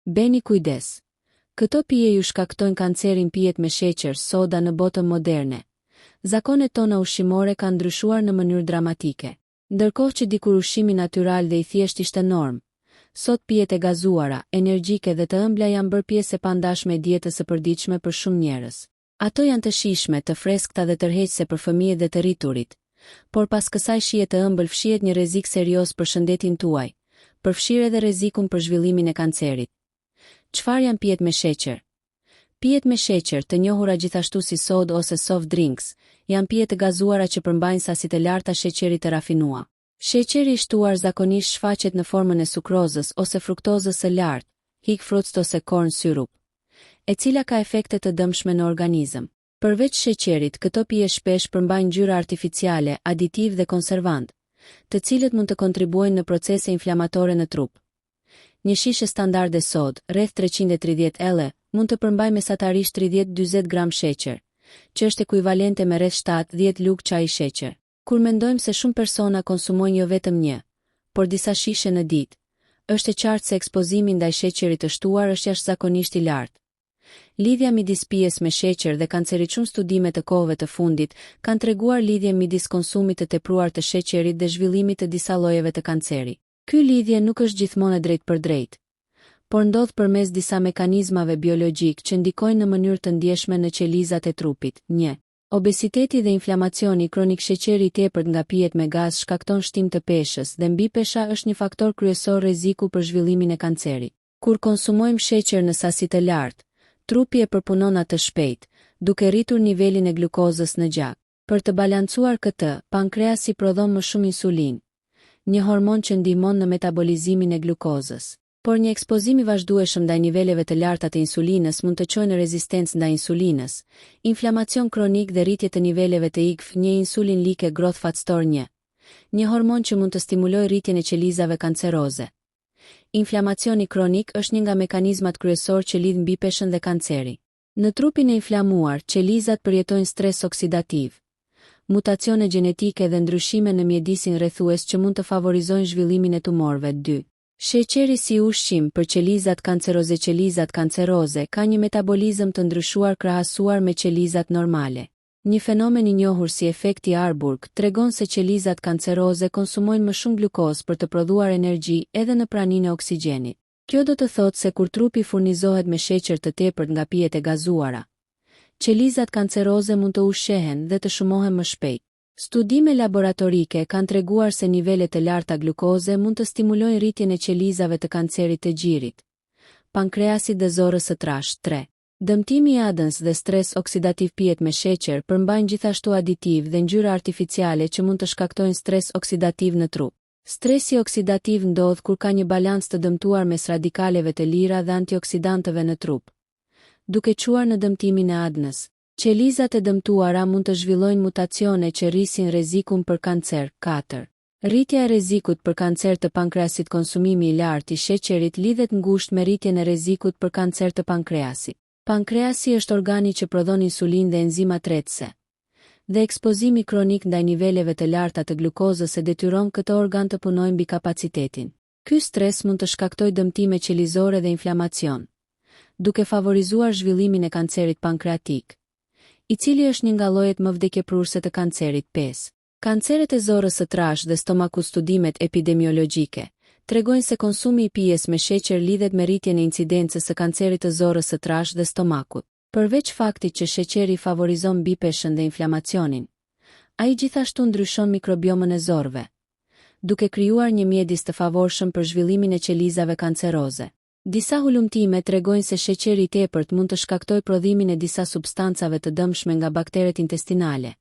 Beni kujdes. Këto pije ju shkaktojnë kancerin. Pijet me sheqer, soda në botën moderne. Zakonet tona ushqimore kanë ndryshuar në mënyrë dramatike. Ndërkohë që dikur ushqimi natyral dhe i thjesht ishte norm, sot pijet e gazuara, energjike dhe të ëmbla janë bërë pjesë e pandashme e dietës së përditshme për shumë njerëz. Ato janë të shijshme, të freskëta dhe tërheqëse për fëmijët dhe të rriturit, por pas kësaj shije të ëmbël fshihet një rrezik serioz për shëndetin tuaj, përfshirë edhe rrezikun për zhvillimin e kancerit. Çfarë janë pijet me sheqer? Pijet me sheqer, të njohura gjithashtu si sodë ose soft drinks, janë pije të gazuara që përmbajnë sasi të larta sheqerit të rafinuar. Sheqeri i shtuar zakonisht shfaqet në formën e sukrozës ose fruktozës së lartë, high fruits ose corn syrup, e cila ka efekte të dëmshme në organizëm. Përveç sheqerit, këto pije shpesh përmbajnë ngjyra artificiale, aditiv dhe konservant, të cilët mund të kontribuojnë në procese inflamatore në trup. Një shishe standarde sodë, rreth 330 ml, mund të përmbajë mesatarisht 30-40 gram sheqer, që është ekuivalente me rreth 7-10 lugë çaji sheqer. Kur mendojmë se shumë persona konsumojnë jo vetëm një, por disa shishe në ditë, është e qartë se ekspozimi ndaj sheqerit të shtuar është jashtëzakonisht i lartë. Lidhja midis pijes me sheqer dhe kancerit. Shumë studime të kohëve të fundit kanë treguar lidhje midis konsumit të tepruar të sheqerit dhe zhvillimit të disa llojeve të kancerit. Ky lidhje nuk është gjithmonë e drejtë për drejtë, por ndodh përmes disa mekanizmave biologjik që ndikojnë në mënyrë të ndjeshme në qelizat e trupit. 1. Obesiteti dhe inflamacioni kronik. Sheqeri i tepërt nga pijet me gaz shkakton shtim të peshës dhe mbipesha është një faktor kryesor rreziku për zhvillimin e kancerit. Kur konsumojmë sheqer në sasi të lartë, trupi e përpunon atë shpejt, duke rritur nivelin e glukozës në gjak. Për të balancuar këtë, pankreasi prodhon më shumë insulinë, një hormon që ndihmon në metabolizimin e glukozës. Por një ekspozim i vazhdueshëm ndaj niveleve të larta të insulinës mund të çojë në rezistencë ndaj insulinës, inflamacion kronik dhe rritje të niveleve të IGF-1 insulin-like growth factor 1, një hormon që mund të stimulojë rritjen e qelizave kanceroze. Inflamacioni kronik është një nga mekanizmat kryesor që lidh mbipeshën dhe kanceri. Në trupin e inflamuar, qelizat përjetojnë stres oksidativ, mutacione gjenetike dhe ndryshime në mjedisin rrethues që mund të favorizojnë zhvillimin e tumorëve. 2. Sheqeri si ushqim për qelizat kanceroze. Qelizat kanceroze ka një metabolizëm të ndryshuar krahasuar me qelizat normale. Një fenomen i njohur si efekti Harburg tregon se qelizat kanceroze konsumojnë më shumë glukozë për të prodhuar energji edhe në praninë e oksigjenit. Kjo do të thotë se kur trupi furnizohet me sheqer të tepërt nga pijet e gazuara, qelizat kanceroze mund të ushqehen dhe të shumohen më shpejt. Studime laboratorike kanë treguar se nivelet të larta glukoze mund të stimulojnë rritjen e qelizave të kancerit të gjirit, pankreasit dhe zorrës së trashë. 3. Dëmtimi i adëns dhe stres oksidativ. Pijet me sheqer përmbajnë gjithashtu aditiv dhe ngjyra artificiale që mund të shkaktojnë stres oksidativ në trup. Stresi oksidativ ndodh kur ka një balancë të dëmtuar mes radikaleve të lira dhe antioksidantëve në trup, duke çuar në dëmtimin e adënës. Qelizat e dëmtuara mund të zhvillojnë mutacione që rrisin rrezikun për kancer. 4. Rritja e rrezikut për kancer të pankreasit. Konsumimi i lartë i sheqerit lidhet ngushtë me rritjen e rrezikut për kancer të pankreasit. Pankreasi është organi që prodhon insulinë dhe enzima tretëse, dhe ekspozimi kronik ndaj niveleve të larta të glukozës e detyron këtë organ të punojë mbi kapacitetin. Ky stres mund të shkaktojë dëmtime qelizore dhe inflamacion, duke favorizuar zhvillimin e kancerit pankreatik, i cili është një nga llojet më vdekjeprurëse të kancerit. 5. Kanceret e zorrës së trashë dhe stomakut. Studimet epidemiologjike tregojnë se konsumi i pijes me sheqer lidhet me rritjen e incidencës së kancerit të zorrës së trashë dhe stomakut. Përveç faktit që sheqeri favorizon mbipeshën dhe inflamacionin, ai gjithashtu ndryshon mikrobiomën e zorrëve, duke krijuar një mjedis të favorshëm për zhvillimin e qelizave kanceroze. Disa hulumtime tregojnë se sheqeri i tepërt mund të shkaktojë prodhimin e disa substancave të dëmshme nga bakteret intestinale,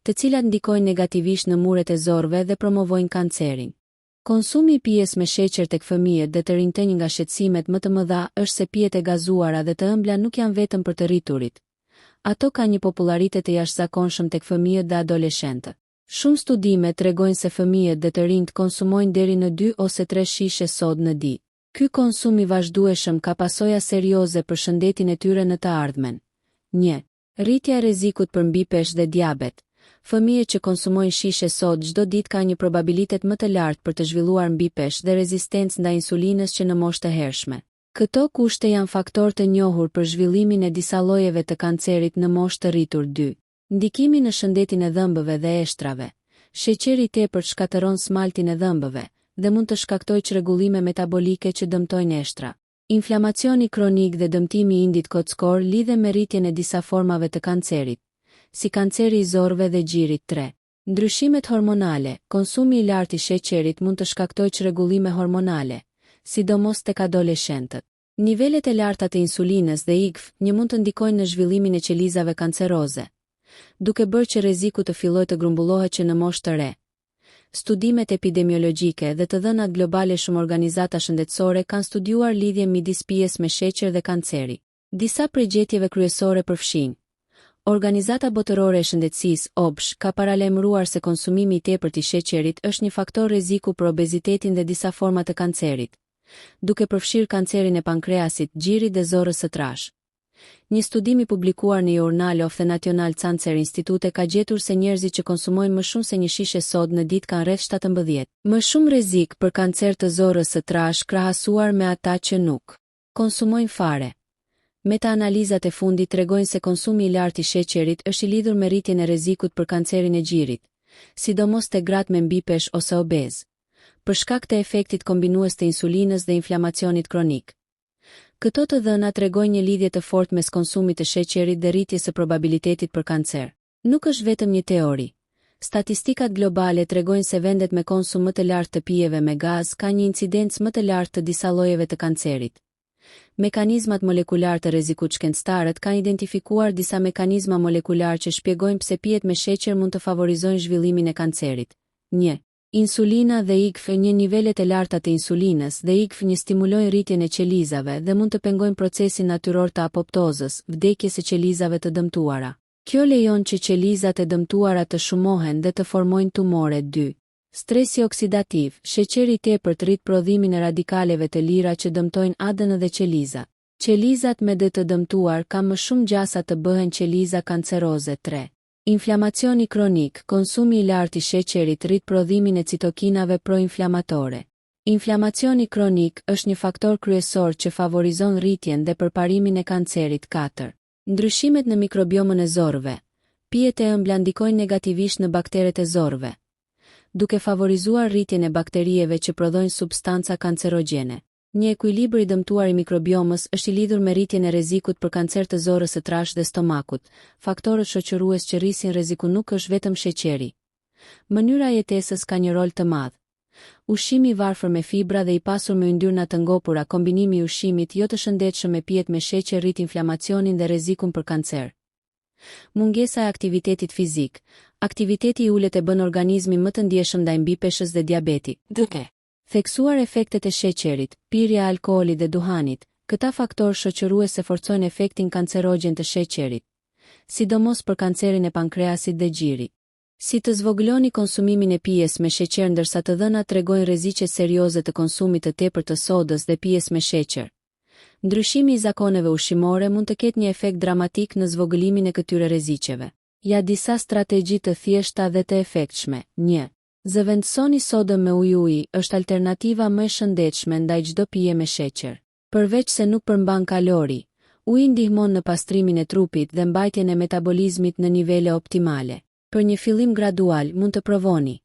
të cilat ndikojnë negativisht në muret e zorrëve dhe promovojnë kancerin. Konsumi i pijes me sheqer tek fëmijët dhe të rinjtë nga shqetësimet më të mëdha është se pijet e gazuara dhe të ëmbla nuk janë vetëm për të rriturit. Ato kanë një popularitet të jashtëzakonshëm tek fëmijët dhe adoleshentët. Shumë studime tregojnë se fëmijët dhe të rinjtë konsumojnë deri në 2 ose 3 shishe sodë në ditë. Ky konsum i vazhdueshëm ka pasoja serioze për shëndetin e tyre në të ardhmen. 1. Rritja e rrezikut për mbipeshë dhe diabet. Fëmijët që konsumojnë shishe sodë çdo ditë kanë një probabilitet më të lartë për të zhvilluar mbipeshë dhe rezistencë ndaj insulinës që në moshë të hershme. Këto kushte janë faktorë të njohur për zhvillimin e disa llojeve të kancerit në moshë të rritur 2. Ndikimi në shëndetin e dhëmbëve dhe eshtrave. Sheqeri i tepërt shkatëron smaltin e dhëmbëve dhe mund të shkaktojë çrregullime metabolike që dëmtojnë eshtra. Inflamacioni kronik dhe dëmtimi i indit kockor lidhen me rritjen e disa formave të kancerit, si kanceri i zorrëve dhe gjirit 3. Ndryshimet hormonale. Konsumi i lartë i sheqerit mund të shkaktojë çrregullime hormonale, sidomos tek adoleshentët. Nivelet e larta të insulinës dhe IGF-1 mund të ndikojnë në zhvillimin e qelizave kanceroze, duke bërë që rreziku të fillojë të grumbullohet që në moshë të re. Studimet epidemiologjike dhe të dhënat globale shumë organizata shëndetësore kanë studiuar lidhjen midis pijes me sheqer dhe kanceri. Disa prej gjetjeve kryesore përfshin. Organizata Botërore e Shëndetësisë, OBSH, ka paralajmëruar se konsumimi i tepërt i sheqerit është një faktor rreziku për obezitetin dhe disa forma të kancerit, duke përfshirë kancerin e pankreasit, gjirit dhe zorrës së trashë. Një studim i publikuar në Journal of the National Cancer Institute ka gjetur se njerëzit që konsumojnë më shumë se një shishe sodë në ditë kanë rreth 17 më shumë rrezik për kancer të zorrës së trashë krahasuar me ata që nuk konsumojnë fare. Meta-analizat e fundit tregojnë se konsumi i lartë i sheqerit është i lidhur me rritjen e rrezikut për kancerin e gjirit, sidomos te gratë me mbipesh ose obez, për shkak të efektit kombinues të insulinës dhe inflamacionit kronik. Këto të dhëna tregojnë një lidhje të fortë mes konsumit të sheqerit dhe rritjes së probabilitetit për kancer. Nuk është vetëm një teori. Statistikat globale tregojnë se vendet me konsum më të lartë të pijeve me gaz kanë një incidencë më të lartë të disa llojeve të kancerit. Mekanizmat molekular të rrezikut. Shkencëtarët kanë identifikuar disa mekanizma molekular që shpjegojnë pse pijet me sheqer mund të favorizojnë zhvillimin e kancerit. 1. Insulina dhe IGF-1. Nivelet e larta të insulinës dhe IGF-1 stimulojnë rritjen e qelizave dhe mund të pengojnë procesin natyror të apoptozës, vdekjes së qelizave të dëmtuara. Kjo lejon që qelizat e dëmtuara të shumohen dhe të formojnë tumore. 2. Stresi oksidativ. Sheqeri i tepërt rrit prodhimin e radikaleve të lira që dëmtojnë ADN dhe qelizat. Qelizat me D të dëmtuar kanë më shumë gjasa të bëhen qeliza kanceroze. 3. Inflamacioni kronik. Konsumi i lartë i sheqerit rrit prodhimin e citokinave proinflamatore. Inflamacioni kronik është një faktor kryesor që favorizon rritjen dhe përparimin e kancerit. 4. Ndryshimet në mikrobiomën e zorrëve. Pijet e ëmbla ndikojnë negativisht në bakteret e zorrëve, duke favorizuar rritjen e bakterieve që prodhojnë substanca kancerogjene. Një ekuilibër i dëmtuar i mikrobiomës është i lidhur me rritjen e rrezikut për kancer të zorrës së trashë dhe stomakut. Faktorët shoqërues që rrisin rrezikun nuk është vetëm sheqeri. Mënyra e jetesës ka një rol të madh. Ushqimi i varfër me fibra dhe i pasur me yndyrna të ngopura, kombinimi i ushqimit jo të shëndetshëm me pijet me sheqer rrit inflamacionin dhe rrezikun për kancer. Mungesa e aktivitetit fizik. Aktiviteti i ulët e bën organizmin më të ndjeshëm ndaj mbipeshës dhe diabetit. Duke theksuar efektet e sheqerit, pirja e alkoolit dhe duhanit, këta faktorë shoqërues e forcojnë efektin kancerogjen të sheqerit, sidomos për kancerin e pankreasit dhe gjirit. Si të zvogëloni konsumimin e pijes me sheqer ndërsa të dhënat tregojnë rreziqe serioze të konsumit të tepërt të sodës dhe pijes me sheqer. Ndryshimi i zakoneve ushqimore mund të ketë një efekt dramatik në zvogëlimin e këtyre rreziqeve. Ja disa strategji të thjeshta dhe të efektshme. 1. Zëvendësoni sodën me ujë është alternativa më e shëndetshme ndaj çdo pije me sheqer. Përveç se nuk përmban kalori, uji ndihmon në pastrimin e trupit dhe mbajtjen e metabolizmit në nivele optimale. Për një fillim gradual, mund të provoni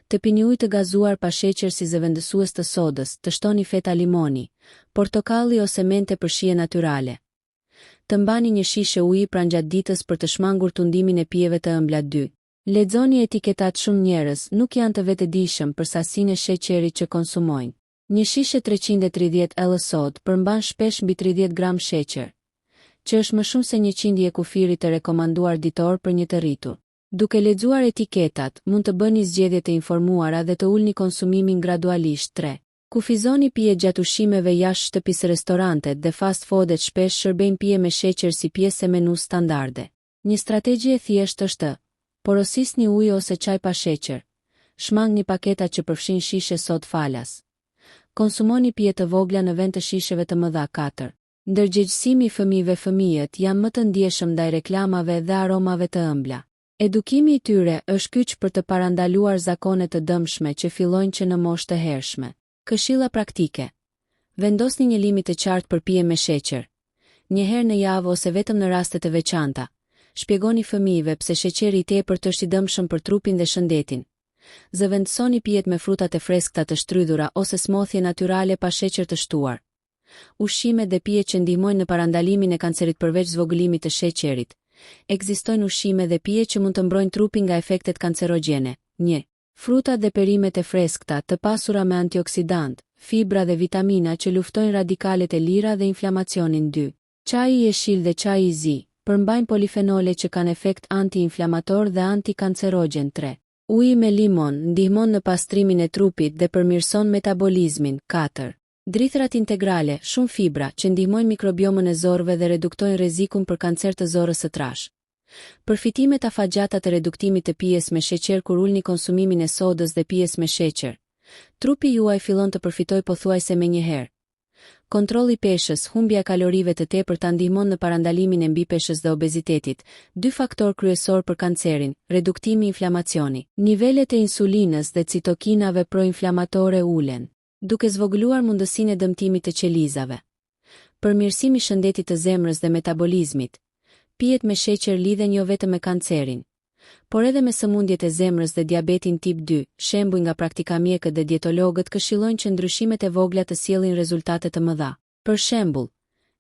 të pini ujë të gazuar pa sheqer si zëvendësues të sodës, të shtoni feta limoni, portokalli ose mente për shije natyrale. Të mbani një shishe uji pranë gjatë ditës për të shmangur tundimin e pijeve të ëmbla. 2. Lexoni etiketat. Shumë njerëz nuk janë të vetëdijshëm për sasinë e sheqerit që konsumojnë. Një shishe 330 ml sodë përmban shpesh mbi 30 gram sheqer, që është më shumë se 100 je kufirit të rekomanduar ditor për një të rritur. Duke lexuar etiketat, mund të bëni zgjedhje të informuara dhe të ulni konsumimin gradualisht. 3. Kufizoni pije gjatë ushqimeve jashtë shtëpisë. Restorantet dhe fast foodet shpesh shërbejnë pije me sheqer si pjesë e menus standarde. Një strategji e thjeshtë është: porosisni ujë ose çaj pa sheqer. Shmangni paketa që përfshin shishe sodë falas. Konsumoni pije të vogla në vend të shisheve të mëdha. 4. Ndërgjegjësimi i fëmijëve. Fëmijët janë më të ndjeshëm ndaj reklamave dhe aromave të ëmbla. Edukimi i tyre është kyç për të parandaluar zakone të dëmshme që fillojnë që në moshë të hershme. Këshilla praktike. Vendosni një limit të qartë për pije me sheqer. Një herë në javë ose vetëm në raste të veçanta. Shpjegoni fëmijëve pse sheqeri i tepërt është i dëmshëm për trupin dhe shëndetin. Zëvendësoni pijet me frutat e freskëta të shtrydhura ose smothje natyrale pa sheqer të shtuar. Ushqimet dhe pijet që ndihmojnë në parandalimin e kancerit përveç zvogëlimit të sheqerit. Ekzistojnë ushqime dhe pije që mund të mbrojnë trupin nga efektet kancerogjene. 1. Frutat dhe perimet e freskëta të pasura me antioksidant, fibra dhe vitamina që luftojnë radikalet e lira dhe inflamacionin. 2. Çaji i jeshil dhe çaji i zi përmbajnë polifenole që kanë efekt anti-inflamator dhe antikancerogjen. 3. Uji me limon ndihmon në pastrimin e trupit dhe përmirëson metabolizmin. 4. Drithërat integrale, shumë fibra që ndihmojnë mikrobiomën e zorrëve dhe reduktojnë rrezikun për kancer të zorrës së trash. Përfitimet afatgjata të reduktimit të pijes me sheqer. Kur ulni konsumimin e sodës dhe pijes me sheqer, trupi juaj fillon të përfitojë pothuajse menjëherë. Kontrolli peshës, humbja e kalorive të tepërta ndihmon në parandalimin e mbipeshës dhe obezitetit, 2 faktorë kryesor për kancerin, reduktimi i inflamacioni. Nivelet e insulinës dhe citokinave proinflamatore ulen, duke zvogëluar mundësinë e dëmtimit të qelizave. Përmirësimi i shëndetit të zemrës dhe metabolizmit. Pijet me sheqer lidhen jo vetëm me kancerin, por edhe me sëmundjet e zemrës dhe diabetin tip 2. Shembuj nga praktika mjekët dhe dietologët këshillojnë që ndryshimet e vogla të sjellin rezultate të mëdha. Për shembull,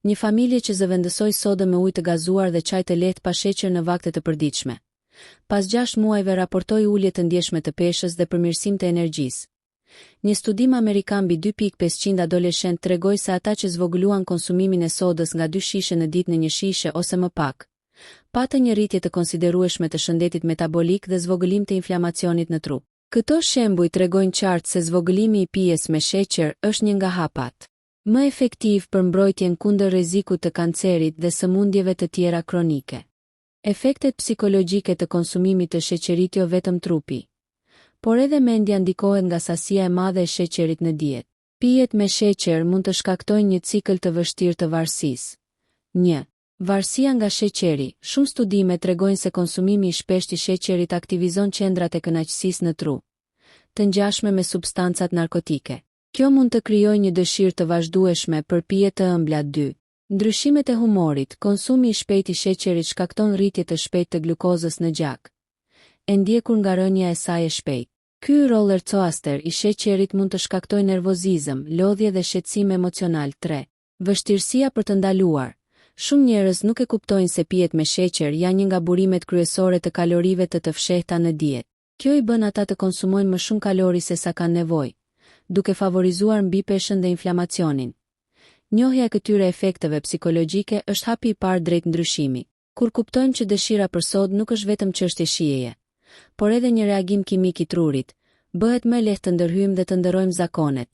një familje që zëvendësoi sodë me ujë të gazuar dhe çaj të lehtë pa sheqer në vakte të përditshme, pas 6 muajve raportoi ulje të ndjeshme të peshës dhe përmirësim të energjisë. Një studim amerikan mbi 2.500 adoleshentë tregoi se ata që zvogëluan konsumimin e sodës nga 2 shishe në ditë në 1 shishe ose më pak, patën një rritje të konsiderueshme të shëndetit metabolik dhe zvogëlim të inflamacionit në trup. Këto shembuj tregojnë qartë se zvogëlimi i pijes me sheqer është një nga hapat më efektiv për mbrojtjen kundër rrezikut të kancerit dhe sëmundjeve të tjera kronike. Efektet psikologjike të konsumimit të sheqerit. Jo vetëm trupi, por edhe mendja ndikohet nga sasia e madhe e sheqerit në dietë. Pijet me sheqer mund të shkaktojnë një cikël të vështirë të varësisë. 1. Varësia nga sheqeri. Shumë studime tregojnë se konsumimi i shpeshtë i sheqerit aktivizon qendrat e kënaqësisë në tru, të ngjashme me substancat narkotike. Kjo mund të krijojë një dëshirë të vazhdueshme për pije të ëmbla. 2. Ndryshimet e humorit. Konsumi i shpejtë i sheqerit shkakton rritje të shpejtë të glukozës në gjak, e ndjekur nga rënja e saj e shpejtë. Ky roller coaster i sheqerit mund të shkaktojë nervozizëm, lodhje dhe shqetësim emocional. 3. Vështirësia për të ndaluar. Shumë njerëz nuk e kuptojnë se pijet me sheqer janë një nga burimet kryesore të kalorive të fshehta në dietë. Kjo i bën ata të konsumojnë më shumë kalori se sa kanë nevojë, duke favorizuar mbipeshën dhe inflamacionin. Njohja e këtyre efekteve psikologjike është hapi i parë drejt ndryshimit. Kur kuptojmë që dëshira për sodë nuk është vetëm çështje shijeje, por edhe një reagim kimik i trurit, bëhet më lehtë të ndërhyjmë dhe të ndërrojmë zakonet.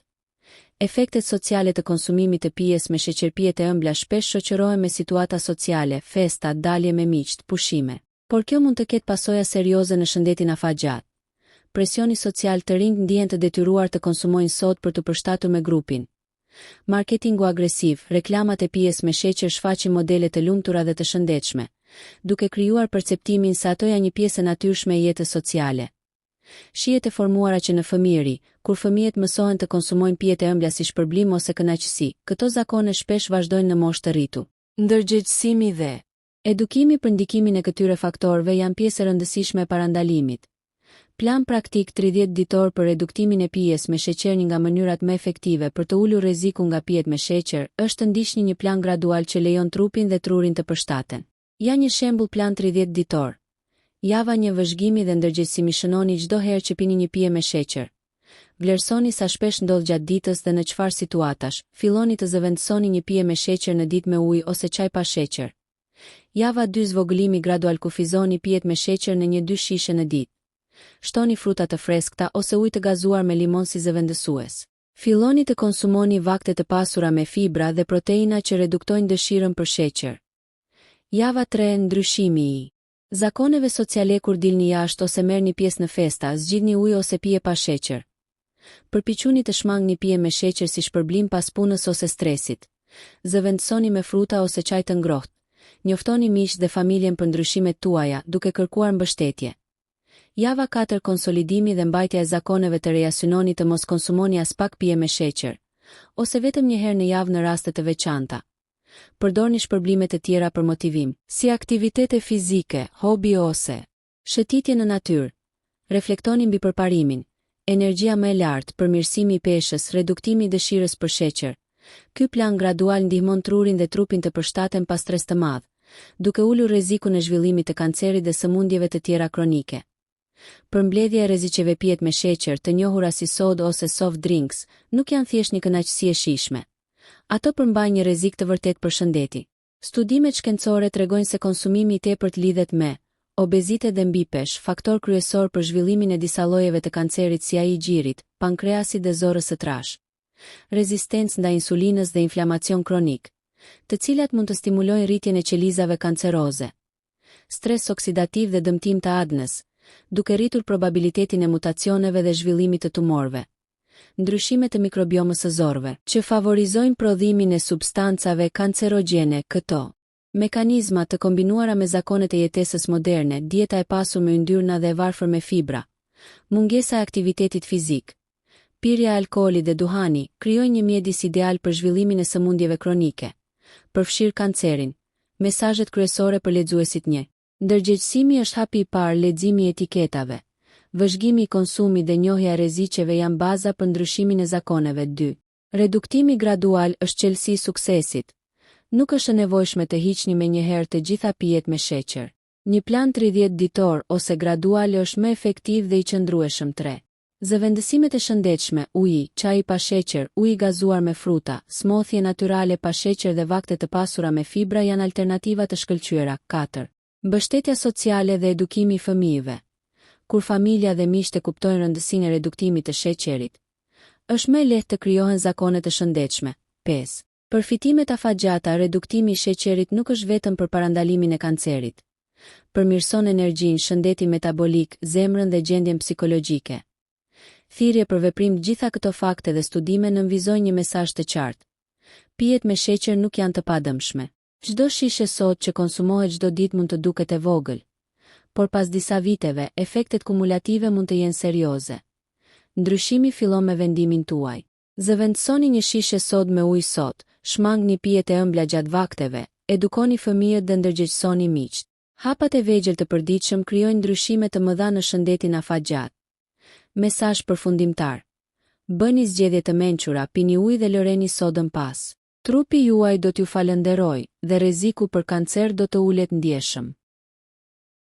Efektet sociale të konsumimit të pijes me sheqer. Pijet e ëmbla shpesh shoqërohen me situata sociale, festa, dalje me miq, pushime. Por kjo mund të ketë pasoja serioze në shëndetin afatgjat. Presioni social. Të rinjt ndihen të detyruar të konsumojnë sodë për të përshtatur me grupin. Marketingu agresiv. Reklamat e pijes me sheqer shfaqin modele të lumtura dhe të shëndetshme, duke krijuar perceptimin se ato janë një pjesë e natyrshme e jetës sociale. Shihet e formuara që në fëmijëri, kur fëmijët mësohen të konsumojnë pijet e ëmbla si shpërblim ose kënaqësi, këto zakone shpesh vazhdojnë në moshë të rritur. Ndërgjegjësimi dhe edukimi për ndikimin e këtyre faktorëve janë pjesë e rëndësishme e parandalimit. Plan praktik 30 ditor për reduktimin e pijes me sheqer. Një nga mënyrat më efektive për të ulur rrezikun nga pijet me sheqer është të ndiqni një plan gradual që lejon trupin dhe trurin të përshtaten. Ja një shembull plan 30 ditor. Java 1 vëzhgimi dhe ndërgjegjësimi. Shënoni çdo herë që pini një pije me sheqer. Vlerësoni sa shpesh ndodh gjatë ditës dhe në çfarë situatash. Filloni të zëvendësoni një pije me sheqer në ditë me ujë ose çaj pa sheqer. Java 2 zvogëlimi gradual. Kufizoni pijet me sheqer në 1-2 shishe në ditë. Shtoni fruta të freskëta ose ujë të gazuar me limon si zëvendësues. Filloni të konsumoni vakte të pasura me fibra dhe proteina që reduktojnë dëshirën për sheqer. Java 3 ndryshimi i zakoneve sociale. Kur dilni jashtë ose merrni pjesë në festa, zgjidhni ujë ose pije pa sheqer. Përpiquni të shmangni pije me sheqer si shpërblim pas punës ose stresit. Zëvendësoni me fruta ose çaj të ngrohtë. Njoftoni miq dhe familjen për ndryshimet tuaja, duke kërkuar mbështetje. Java 4 konsolidimi dhe mbajtja e zakoneve. Të reja. Synoni të mos konsumoni as pak pije me sheqer. ose vetëm një herë në javë në raste të veçanta. Përdorni shpërblimet e tjera për motivim, si aktivitete fizike, hobi ose shëtitje në natyrë. Reflektoni mbi përparimin, energjia më e lartë, përmirësimi i peshës, reduktimi i dëshirës për sheqer. Ky plan gradual ndihmon trurin dhe trupin të përshtaten pas stres të madh, duke ulur rrezikun e zhvillimit të kancerit dhe sëmundjeve të tjera kronike. Përmbledhja e rreziqeve pijet me sheqer, të njohura si sodë ose soft drinks, nuk janë thjesht një kënaqësi e shijshme. Ato përmbajnë një rrezik të vërtet për shëndeti. Studimet shkencore tregojnë se konsumimi i tepërt lidhet me obezitet dhe mbipesh, faktor kryesor për zhvillimin e disa llojeve të kancerit si ai i gjirit, pankreasit dhe zorrës së trash. Rezistencë ndaj insulinës dhe inflamacion kronik, të cilat mund të stimulojnë rritjen e qelizave kanceroze. Stres oksidativ dhe dëmtim të adnës, duke rritur probabilitetin e mutacioneve dhe zhvillimit të tumorëve. Ndryshimet e mikrobiomës së zorrëve, që favorizojnë prodhimin e substancave kancerogjene. Këto mekanizma të kombinuara me zakonet e jetesës moderne, dieta e pasur me yndyrna dhe e varfër me fibra, mungesa e aktivitetit fizik, pirja e alkoolit dhe duhani, krijojnë një mjedis ideal për zhvillimin e sëmundjeve kronike. Përfshir kancerin. Mesazhet kryesore për lexuesit 1. Ndërgjegjësimi është hapi i parë, leximi i etiketave. Vëzhgimi i konsumit dhe njohja e rreziqeve janë baza për ndryshimin e zakoneve. 2. Reduktimi gradual është çelësi i suksesit. Nuk është e nevojshme të hiqni me një herë të gjitha pijet me sheqer. Një plan 30 ditor ose gradual është më efektiv dhe i qëndrueshëm. 3. Zëvendësimet e shëndetshme, uji, çaji pa sheqer, uji gazuar me fruta, smoothie natyrale pa sheqer dhe vakte të pasura me fibra janë alternativa të shkëlqyera. 4. Mbështetja sociale dhe edukimi i fëmijëve. Kur familja dhe miqtë kuptojnë rëndësinë e reduktimit të sheqerit, është më lehtë të krijohen zakone të shëndetshme. 5. Përfitimet afatgjata. Reduktimi i sheqerit nuk është vetëm për parandalimin e kancerit. Përmirëson energjinë, shëndetin metabolik, zemrën dhe gjendjen psikologjike. Thirrje për veprim. Gjitha këto fakte dhe studime nënvizojnë një mesazh të qartë. Pijet me sheqer nuk janë të padëmshme. Çdo shishe sodë që konsumohet çdo ditë mund të duket e vogël, por pas disa viteve, efektet kumulative mund të jenë serioze. Ndryshimi fillon me vendimin tuaj. Zëvendësoni një shishe sodë me ujë sot, shmangni pijet e ëmbla gjatë vakteve, edukoni fëmijët dhe ndërgjegjësoni miqt. Hapat e vegjël të përditshëm krijojnë ndryshime të mëdha në shëndetin afatgjat. Mesazh përfundimtar. Bëni zgjedhje të mençura, pini ujë dhe lëreni sodën pas. Trupi juaj do t'ju falënderojë dhe rreziku për kancer do të ulet ndjeshëm.